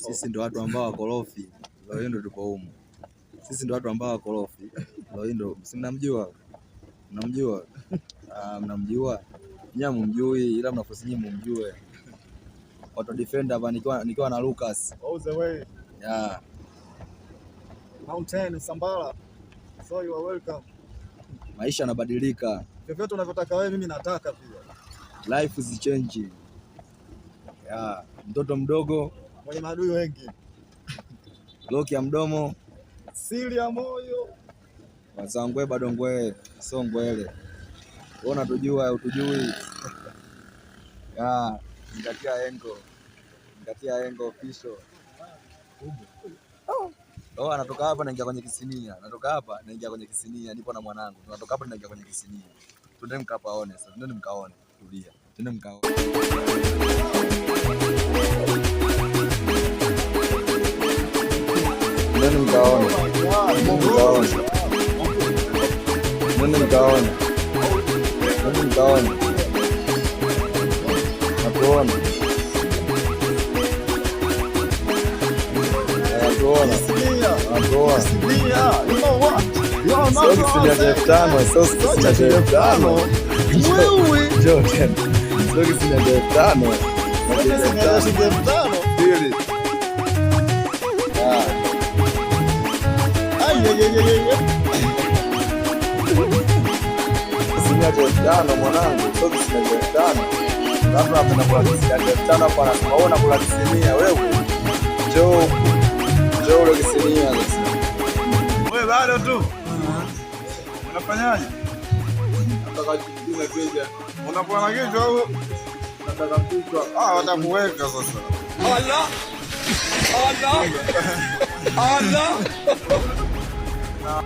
Sisi ndo watu ambao wakorofi, leo hii ndo tupo humu. Sisi ndo watu ambao wakorofi, leo hii ndo si mnamjua? Mnamjua? Mnamjua? Nyinyi mumjui, ila mnafosi nyinyi mumjue. Auto defender hapa nikiwa na Lucas. All the way. Yeah. Mountain Sambala. So you are welcome. Maisha yanabadilika. Vyovyote unavyotaka wewe, mimi nataka pia. Life is changing. Yeah. Mtoto mdogo mwenye maadui wengi. Loki ya mdomo, siri ya moyo. Wazangwe bado ngwe, sio ngwele. Wewe unatujua utujui. Ngatia engo official. Oh, anatoka hapa naingia kwenye kisinia. Natoka hapa naingia kwenye kisinia, nipo na mwanangu. Tunatoka hapa naingia kwenye kisinia. Twende mkapaone sasa. Twende mkaone. Tulia. Twende mkaone. Twende mkaone. Twende mkaone. Twende mkaone. Natuona. Mwanangu, labda napenda kula kisinia hapa, anasema kula kisinia wewe. Njoo ule kisinia sasa. Wewe bado tu. Unafanyaje? Nataka kujipima pia. Unakuwa na kichwa au? Nataka kichwa. Watakuweka sasa. Allah. Allah. Allah.